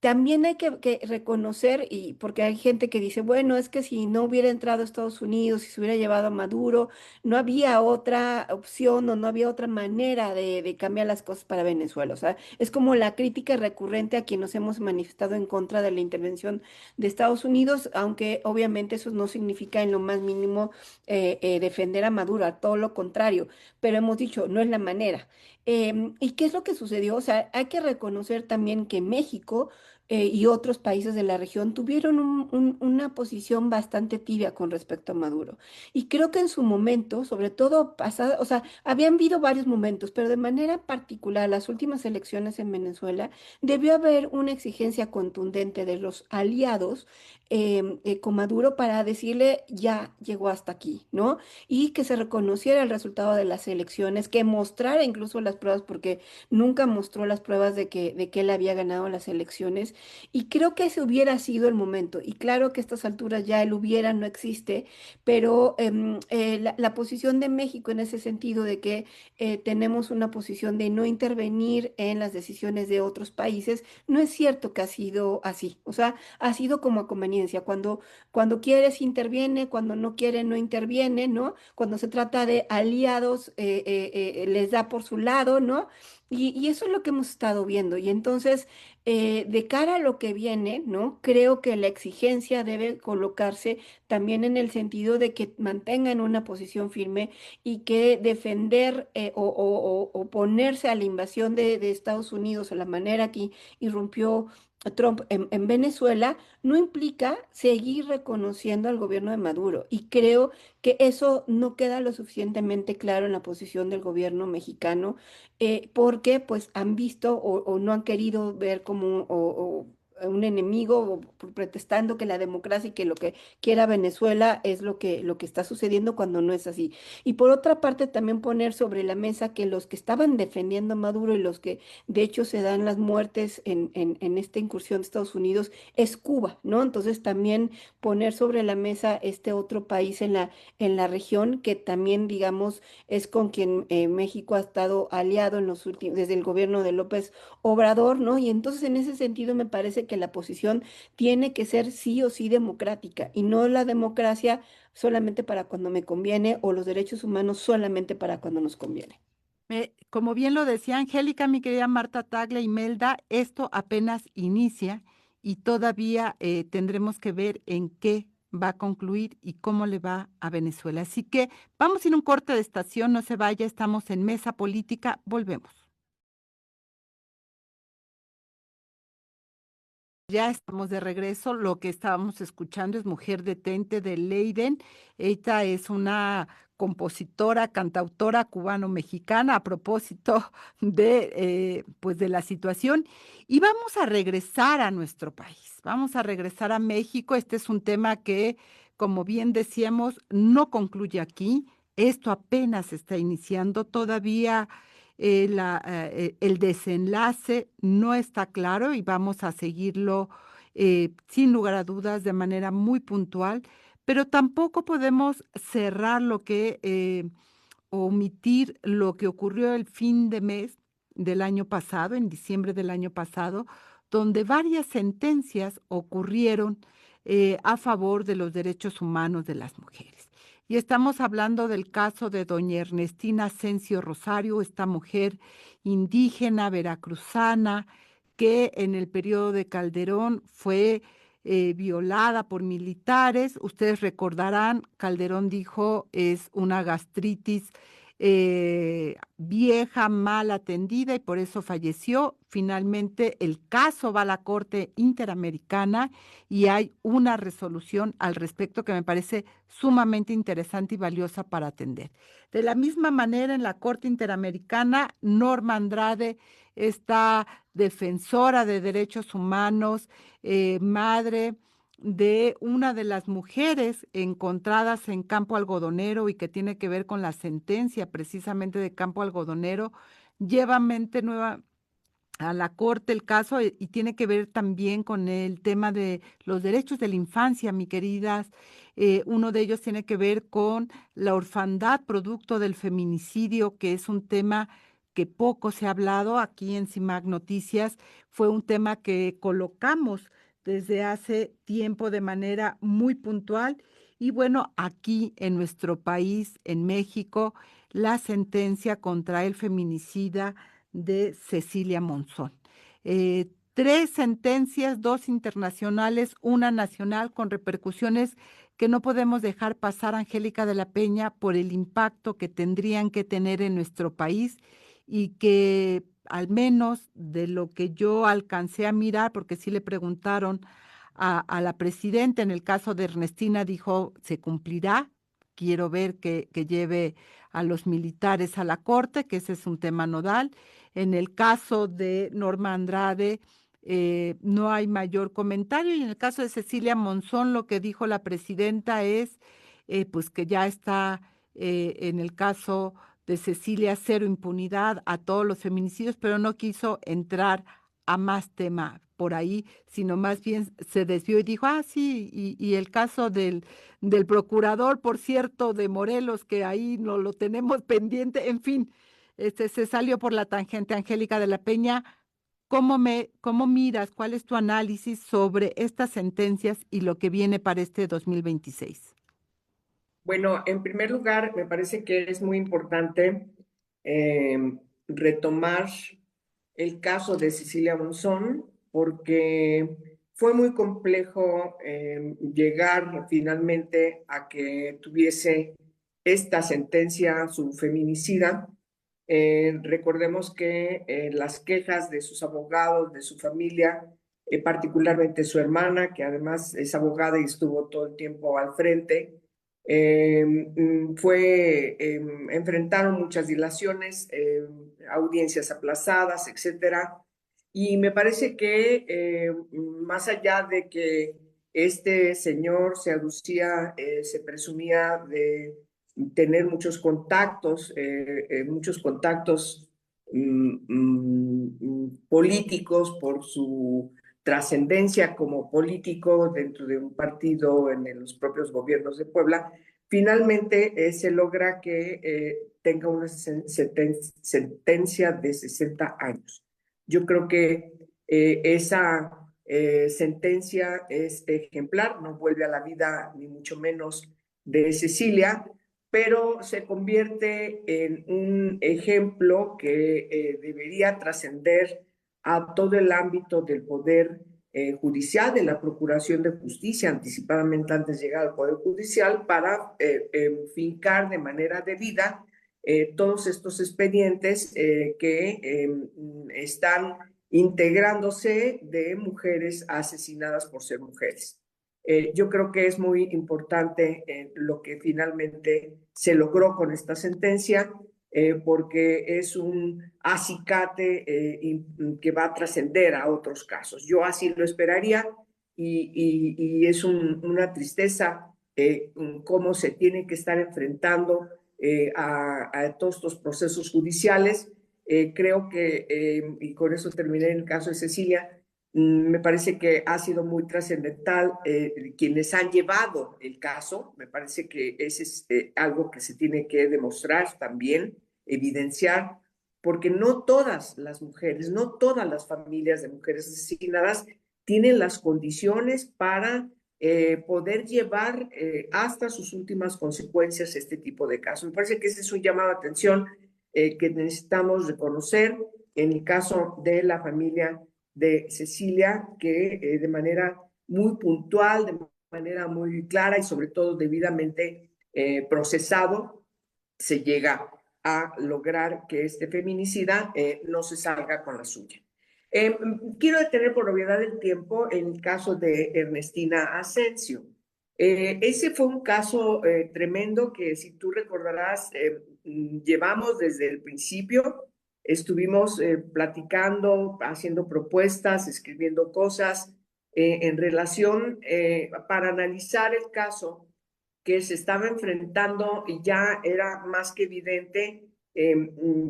también hay que reconocer, y porque hay gente que dice, bueno, es que si no hubiera entrado a Estados Unidos, si se hubiera llevado a Maduro, no había otra opción o no había otra manera de cambiar las cosas para Venezuela. O sea, es como la crítica recurrente a quien nos hemos manifestado en contra de la intervención de Estados Unidos, aunque obviamente eso no significa en lo más mínimo defender a Maduro, a todo lo contrario, pero hemos dicho, no es la manera. ¿Y qué es lo que sucedió? O sea, hay que reconocer también que México y otros países de la región tuvieron una posición bastante tibia con respecto a Maduro. Y creo que en su momento, sobre todo pasada, o sea, habían habido varios momentos, pero de manera particular, las últimas elecciones en Venezuela, debió haber una exigencia contundente de los aliados con Maduro para decirle, ya llegó hasta aquí, ¿no? Y que se reconociera el resultado de las elecciones, que mostrara incluso las pruebas, porque nunca mostró las pruebas de que él había ganado las elecciones. Y creo que ese hubiera sido el momento. Y claro que a estas alturas ya el hubiera no existe, pero la posición de México en ese sentido de que tenemos una posición de no intervenir en las decisiones de otros países, no es cierto que ha sido así. O sea, ha sido como a conveniencia. Cuando quieres interviene, cuando no quiere no interviene, ¿no? Cuando se trata de aliados, les da por su lado, ¿no? Y eso es lo que hemos estado viendo. Y entonces, de cara a lo que viene, ¿no? Creo que la exigencia debe colocarse también en el sentido de que mantengan una posición firme y que defender o oponerse a la invasión de Estados Unidos, a la manera que irrumpió Trump en Venezuela, no implica seguir reconociendo al gobierno de Maduro. Y creo que eso no queda lo suficientemente claro en la posición del gobierno mexicano, porque pues han visto o no han querido ver como un enemigo, o pretextando que la democracia y que lo que quiera Venezuela es lo que está sucediendo cuando no es así. Y por otra parte, también poner sobre la mesa que los que estaban defendiendo a Maduro y los que de hecho se dan las muertes en esta incursión de Estados Unidos es Cuba, ¿no? Entonces también poner sobre la mesa este otro país en la región que también, digamos, es con quien México ha estado aliado en los últimos, desde el gobierno de López Obrador, ¿no? Y entonces en ese sentido me parece que la posición tiene que ser sí o sí democrática y no la democracia solamente para cuando me conviene o los derechos humanos solamente para cuando nos conviene. Como bien lo decía Angélica, mi querida Marta Taglia y Melda, esto apenas inicia y todavía tendremos que ver en qué va a concluir y cómo le va a Venezuela. Así que vamos a ir a un corte de estación, no se vaya, estamos en Mesa Política, volvemos. Ya estamos de regreso. Lo que estábamos escuchando es Mujer Detente de Leiden. Ella es una compositora, cantautora cubano-mexicana a propósito pues de la situación. Y vamos a regresar a nuestro país. Vamos a regresar a México. Este es un tema que, como bien decíamos, no concluye aquí. Esto apenas está iniciando todavía. El desenlace no está claro y vamos a seguirlo sin lugar a dudas de manera muy puntual, pero tampoco podemos cerrar o omitir lo que ocurrió el fin de mes del año pasado, en diciembre del año pasado, donde varias sentencias ocurrieron a favor de los derechos humanos de las mujeres. Y estamos hablando del caso de doña Ernestina Asensio Rosario, esta mujer indígena veracruzana que en el periodo de Calderón fue violada por militares. Ustedes recordarán, Calderón dijo es una gastritis vieja, mal atendida y por eso falleció. Finalmente el caso va a la Corte Interamericana y hay una resolución al respecto que me parece sumamente interesante y valiosa para atender. De la misma manera, en la Corte Interamericana, Norma Andrade, esta defensora de derechos humanos, madre de una de las mujeres encontradas en Campo Algodonero y que tiene que ver con la sentencia precisamente de Campo Algodonero, lleva mente nueva a la corte el caso y tiene que ver también con el tema de los derechos de la infancia, mi queridas. Uno de ellos tiene que ver con la orfandad producto del feminicidio, que es un tema que poco se ha hablado aquí en CIMAC Noticias. Fue un tema que colocamos desde hace tiempo de manera muy puntual. Y bueno, aquí en nuestro país, en México, la sentencia contra el feminicida de Cecilia Monzón. Tres sentencias, dos internacionales, una nacional con repercusiones que no podemos dejar pasar, Angélica de la Peña, por el impacto que tendrían que tener en nuestro país y que al menos de lo que yo alcancé a mirar, porque sí le preguntaron a la presidenta, en el caso de Ernestina dijo, se cumplirá, quiero ver que lleve a los militares a la corte, que ese es un tema nodal. En el caso de Norma Andrade, no hay mayor comentario. Y en el caso de Cecilia Monzón, lo que dijo la presidenta es pues que ya está en el caso de Cecilia cero impunidad a todos los feminicidios, pero no quiso entrar a más tema por ahí, sino más bien se desvió y dijo, ah, sí, y el caso del procurador, por cierto, de Morelos, que ahí no lo tenemos pendiente, en fin, se salió por la tangente. Angélica de la Peña, ¿cómo miras? ¿Cuál es tu análisis sobre estas sentencias y lo que viene para este 2026? Bueno, en primer lugar, me parece que es muy importante retomar el caso de Cecilia Monzón, porque fue muy complejo llegar finalmente a que tuviese esta sentencia, su feminicida. Recordemos que las quejas de sus abogados, de su familia, particularmente su hermana, que además es abogada y estuvo todo el tiempo al frente, enfrentaron muchas dilaciones, audiencias aplazadas, etcétera. Y me parece que más allá de que este señor se aducía, se presumía de tener muchos contactos políticos por su trascendencia como político dentro de un partido en los propios gobiernos de Puebla, finalmente se logra que tenga una sentencia de 60 años. Yo creo que esa sentencia es ejemplar, no vuelve a la vida ni mucho menos de Cecilia, pero se convierte en un ejemplo que debería trascender a todo el ámbito del poder judicial, de la Procuración de Justicia, anticipadamente antes de llegar al Poder Judicial, para fincar de manera debida todos estos expedientes que están integrándose de mujeres asesinadas por ser mujeres. Yo creo que es muy importante lo que finalmente se logró con esta sentencia, porque es un acicate que va a trascender a otros casos. Yo así lo esperaría y es una tristeza cómo se tiene que estar enfrentando a todos estos procesos judiciales. Creo que, y con eso terminé en el caso de Cecilia, me parece que ha sido muy trascendental quienes han llevado el caso. Me parece que ese es algo que se tiene que demostrar también, evidenciar, porque no todas las mujeres, no todas las familias de mujeres asesinadas tienen las condiciones para poder llevar hasta sus últimas consecuencias este tipo de casos. Me parece que ese es un llamado de atención que necesitamos reconocer en el caso de la familia de Cecilia, que de manera muy puntual, de manera muy clara y sobre todo debidamente procesado, se llega a lograr que este feminicida no se salga con la suya. Quiero detener por obviedad del tiempo en el caso de Ernestina Asensio. Ese fue un caso tremendo que, si tú recordarás, llevamos desde el principio. Estuvimos platicando, haciendo propuestas, escribiendo cosas en relación para analizar el caso que se estaba enfrentando, y ya era más que evidente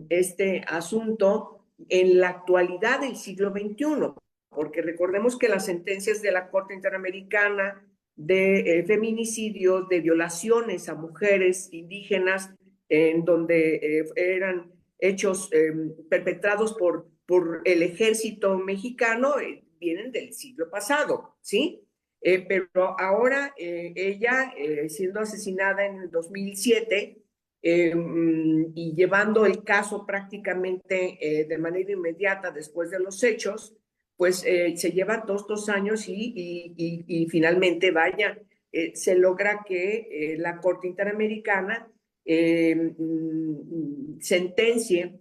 este asunto en la actualidad del siglo XXI, porque recordemos que las sentencias de la Corte Interamericana de feminicidios, de violaciones a mujeres indígenas, en donde eran hechos perpetrados por el ejército mexicano, vienen del siglo pasado, ¿sí? Pero ahora ella, siendo asesinada en el 2007 y llevando el caso prácticamente de manera inmediata después de los hechos, pues se llevan todos estos años y finalmente, vaya, se logra que la Corte Interamericana sentencie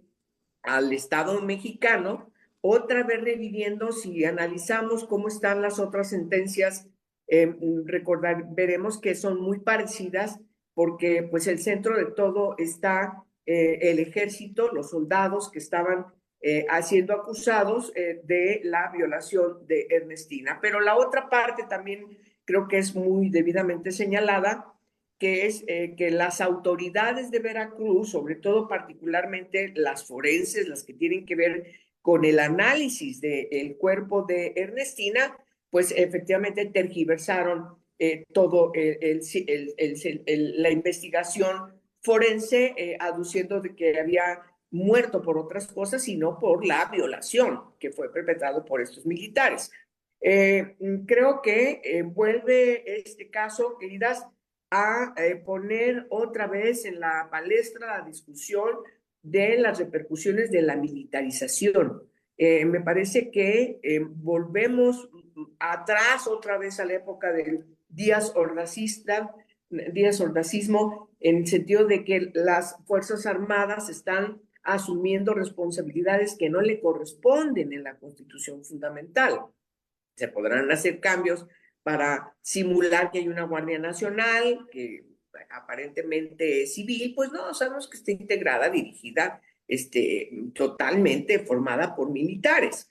al Estado mexicano, otra vez reviviendo. Si analizamos cómo están las otras sentencias, veremos que son muy parecidas, porque pues el centro de todo está el ejército, los soldados que estaban siendo acusados de la violación de Ernestina. Pero la otra parte también creo que es muy debidamente señalada, que es que las autoridades de Veracruz, sobre todo particularmente las forenses, las que tienen que ver con el análisis del cuerpo de Ernestina, pues efectivamente tergiversaron todo la investigación forense, aduciendo de que había muerto por otras cosas y no por la violación que fue perpetrado por estos militares. Creo que vuelve este caso, queridas, a poner otra vez en la palestra la discusión de las repercusiones de la militarización. Me parece que volvemos atrás otra vez a la época del Díaz Ordazismo, en el sentido de que las Fuerzas Armadas están asumiendo responsabilidades que no le corresponden en la Constitución fundamental. Se podrán hacer cambios para simular que hay una Guardia Nacional que aparentemente es civil, pues no, sabemos que está integrada, dirigida, totalmente formada por militares.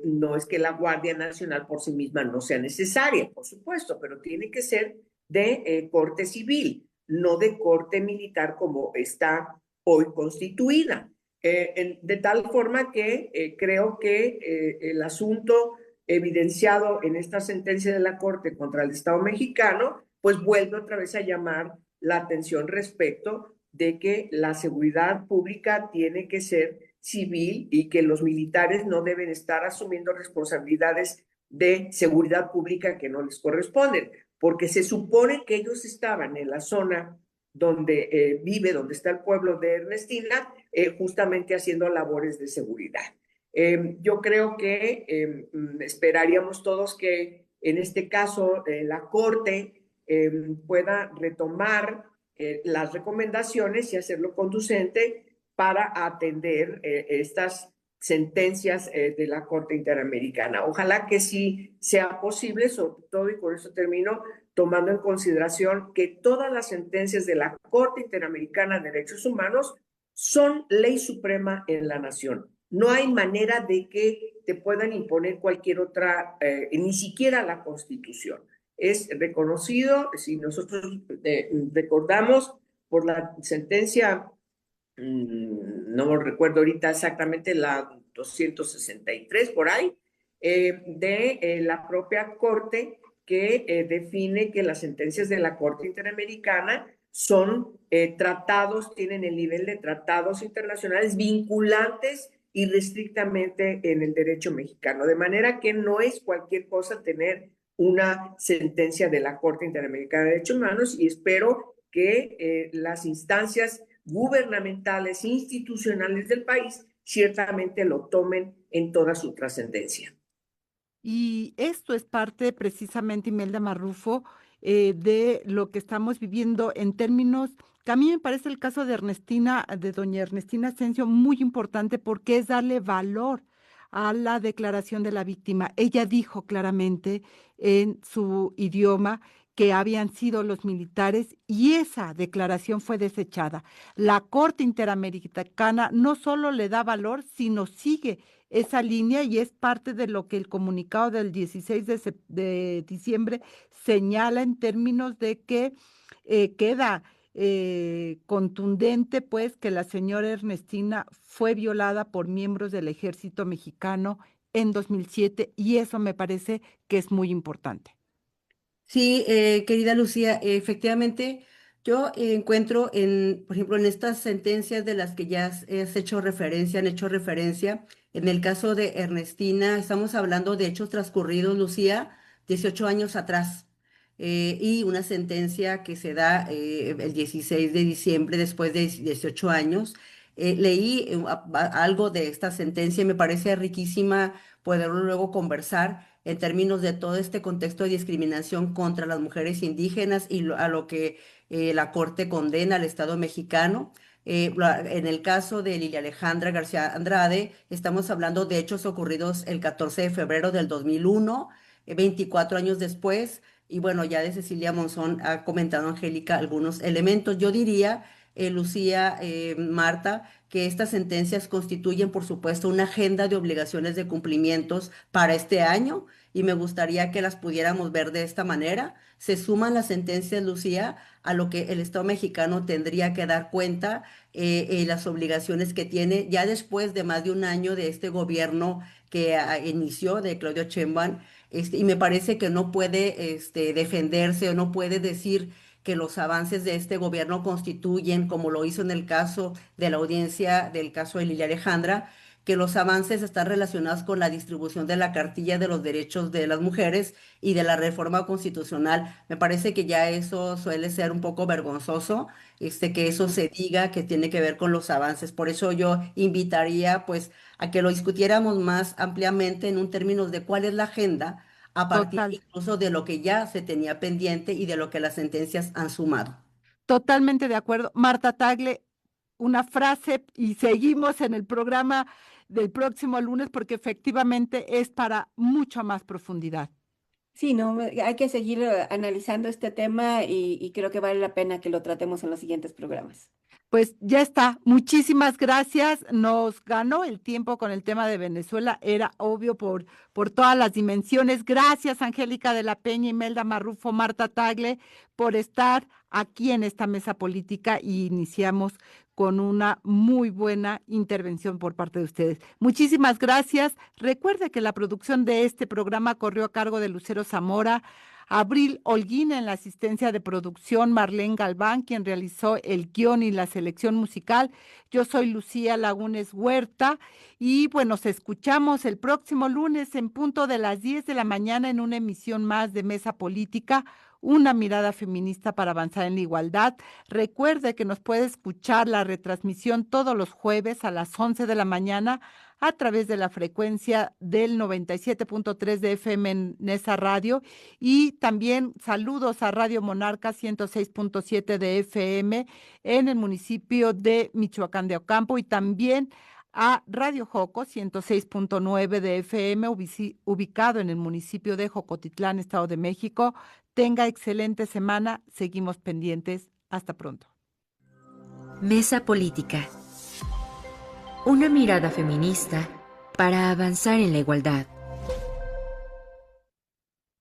No es que la Guardia Nacional por sí misma no sea necesaria, por supuesto, pero tiene que ser de corte civil, no de corte militar como está hoy constituida. De tal forma que creo que el asunto evidenciado en esta sentencia de la Corte contra el Estado mexicano, pues vuelve otra vez a llamar la atención respecto de que la seguridad pública tiene que ser civil y que los militares no deben estar asumiendo responsabilidades de seguridad pública que no les corresponden, porque se supone que ellos estaban en la zona donde donde está el pueblo de Ernestina, justamente haciendo labores de seguridad. Yo creo que esperaríamos todos que en este caso la Corte pueda retomar las recomendaciones y hacerlo conducente para atender estas sentencias de la Corte Interamericana. Ojalá que sí sea posible, sobre todo, y con eso termino, tomando en consideración que todas las sentencias de la Corte Interamericana de Derechos Humanos son ley suprema en la nación. No hay manera de que te puedan imponer cualquier otra, ni siquiera la Constitución. Es reconocido, si nosotros recordamos, por la sentencia, no recuerdo ahorita exactamente, la 263 por ahí, de la propia Corte, que define que las sentencias de la Corte Interamericana son tratados, tienen el nivel de tratados internacionales vinculantes y restrictamente en el derecho mexicano, de manera que no es cualquier cosa tener una sentencia de la Corte Interamericana de Derechos Humanos, y espero que las instancias gubernamentales, institucionales del país ciertamente lo tomen en toda su trascendencia. Y esto es parte precisamente, Imelda Marrufo, de lo que estamos viviendo en términos, que a mí me parece el caso de Ernestina, de doña Ernestina Asensio, muy importante porque es darle valor a la declaración de la víctima. Ella dijo claramente en su idioma que habían sido los militares y esa declaración fue desechada. La Corte Interamericana no solo le da valor, sino sigue esa línea y es parte de lo que el comunicado del 16 de diciembre señala en términos de que queda contundente, pues, que la señora Ernestina fue violada por miembros del ejército mexicano en 2007 y eso me parece que es muy importante. Sí, querida Lucía, efectivamente, yo encuentro por ejemplo, en estas sentencias de las que ya has hecho referencia, han hecho referencia, en el caso de Ernestina, estamos hablando de hechos transcurridos, Lucía, 18 años atrás, y una sentencia que se da el 16 de diciembre, después de 18 años. Leí algo de esta sentencia y me parece riquísima poderlo luego conversar en términos de todo este contexto de discriminación contra las mujeres indígenas y a lo que la Corte condena al Estado mexicano. En el caso de Lilia Alejandra García Andrade, estamos hablando de hechos ocurridos el 14 de febrero del 2001, 24 años después, y bueno, ya de Cecilia Monzón ha comentado Angélica algunos elementos. Yo diría, Lucía, Marta, que estas sentencias constituyen, por supuesto, una agenda de obligaciones de cumplimientos para este año y me gustaría que las pudiéramos ver de esta manera. Se suman las sentencias, Lucía, a lo que el Estado mexicano tendría que dar cuenta, las obligaciones que tiene ya después de más de un año de este gobierno que inició de Claudio Sheinbaum, y me parece que no puede defenderse o no puede decir que los avances de este gobierno constituyen, como lo hizo en el caso de la audiencia del caso de Lilia Alejandra, que los avances están relacionados con la distribución de la cartilla de los derechos de las mujeres y de la reforma constitucional. Me parece que ya eso suele ser un poco vergonzoso, que eso se diga que tiene que ver con los avances. Por eso yo invitaría, pues, a que lo discutiéramos más ampliamente en un términos de cuál es la agenda a partir Total. incluso de lo que ya se tenía pendiente y de lo que las sentencias han sumado. Totalmente de acuerdo. Marta Tagle, una frase y seguimos en el programa del próximo lunes porque efectivamente es para mucha más profundidad. Sí, no, hay que seguir analizando este tema y creo que vale la pena que lo tratemos en los siguientes programas. Pues ya está. Muchísimas gracias. Nos ganó el tiempo con el tema de Venezuela. Era obvio por todas las dimensiones. Gracias, Angélica de la Peña, Imelda Marrufo, Marta Tagle, por estar aquí en esta mesa política y iniciamos con una muy buena intervención por parte de ustedes. Muchísimas gracias. Recuerde que la producción de este programa corrió a cargo de Lucero Zamora, Abril Holguín en la asistencia de producción, Marlene Galván, quien realizó el guión y la selección musical. Yo soy Lucía Lagunes Huerta y bueno, nos escuchamos el próximo lunes en punto de las 10 de la mañana en una emisión más de Mesa Política, una mirada feminista para avanzar en la igualdad. Recuerde que nos puede escuchar la retransmisión todos los jueves a las 11 de la mañana a través de la frecuencia del 97.3 de FM en esa radio y también saludos a Radio Monarca 106.7 de FM en el municipio de Michoacán de Ocampo y también a Radio Joco 106.9 de FM ubicado en el municipio de Jocotitlán, Estado de México. Tenga excelente semana, seguimos pendientes. Hasta pronto. Mesa Política. Una mirada feminista para avanzar en la igualdad.